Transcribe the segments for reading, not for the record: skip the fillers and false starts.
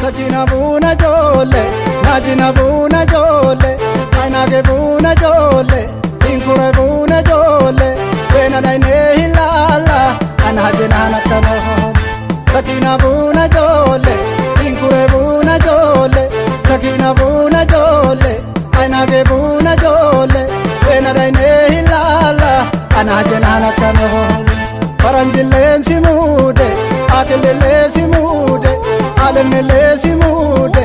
sakina buna jole najina buna jole ainage buna jole inkure buna jole bena daine hilala anajina nakano sakina buna jole inkure buna jole sakina buna jole ainage buna jole bena daine hilala anajina nakano paranjille simude akille simude alemele simude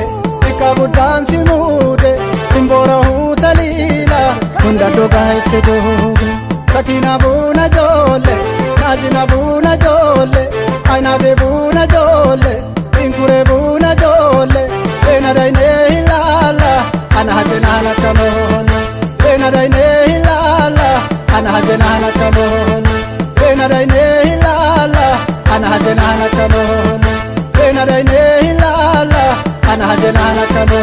ikabudan simude timbora hutalila hunda dogaite doge sakina buna jole najina buna jole ainage buna jole inkure buna jole bena daine hilala anajena nakano bena daine hilala anajena nakano bena daine hilala anajena nakano bena daine hilala anajena nakano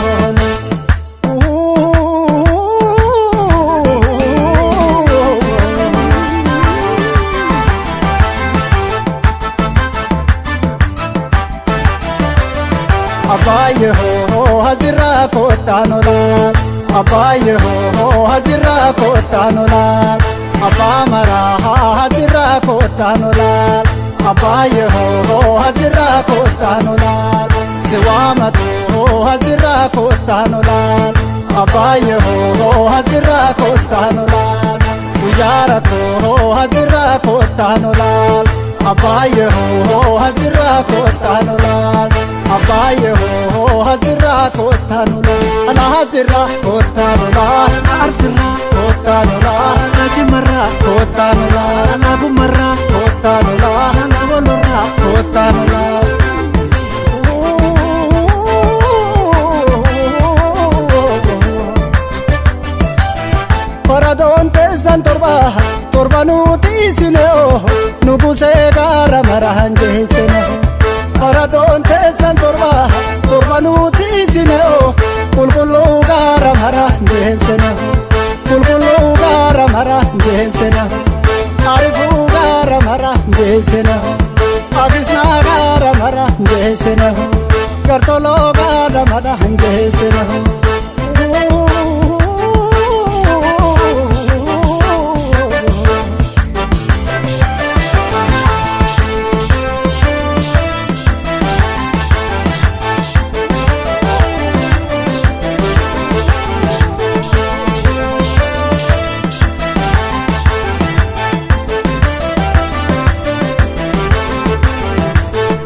abaye ho hazira kotanola abaye ho hazira kotanola abamara hazira kotanola abaye ho hazira kotanola siwamatu hazira kotanola abaye ho hazira kotanola uyaratu hazira kotanola abaye ho hazira kotanola abaye ho hazira kotanola ana hazira kotanola arsira kotanola najimara kotanola nagumara kotanola nabolora kotanola paradonte santorba torbanuti sineo nuguse gara maranje sene paradonte santorba torbanuti sineo kulkulu gara maranje sene kulkulu gara maranje sene arifu gara maranje sene abisna gara maranje sene gartolo gara maranje sene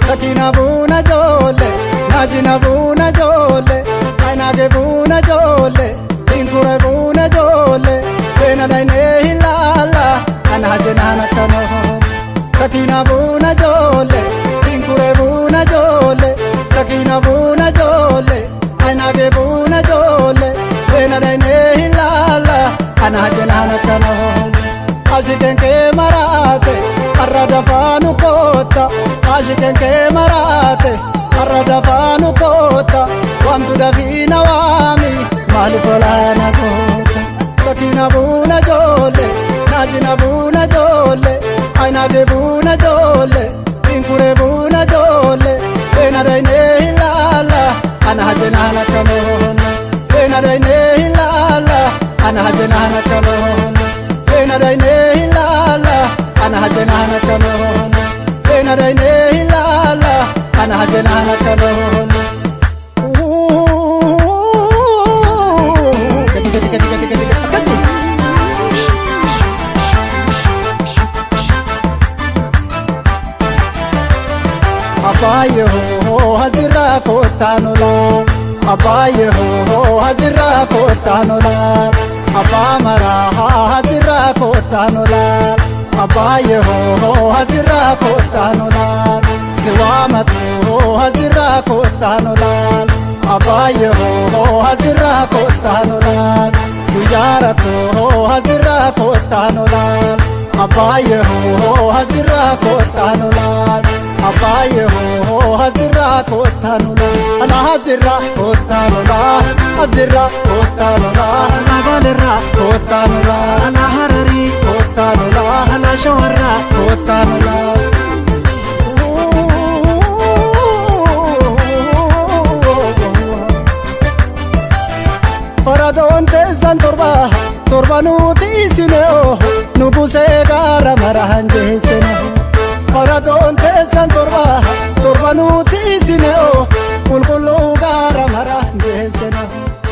sakina buna jole najina buna jole ainage buna jole inkure buna jole bena daine hilala anajena nakano sakina buna jole inkure buna jole sakina buna jole ainage buna jole bena daine hilala anajena nakano ashiken ke marate arada panu kota ashiken ke marate arada panu kota wantu davina wami malukolana kota sakina buna jole najina buna jole ainage buna jole inkure buna jole bena daine hilala anajena nakano bena daine hilala anajena nakano bena daine hilala anajena nakano bena daine hilala anajena nakano abaye ho hazira kotanola abaye ho hazira kotanola abamara hazira kotanola abaye ho hazira kotanola siwamatu hazira kotanola abaye ho hazira kotanola uyaratu hazira kotanola abaye ho hazira kotanola abaye ho hazira kotanola ana hazira kotanola hazira kotanola nabalera kotanola ana harari kotanola ana shawara kotanola teessan torba nuti isinoo nu busee gaara maraan geessinoo. Faradoon teessan torba nuti isinoo qulqulluu gaara maraan geessinoo.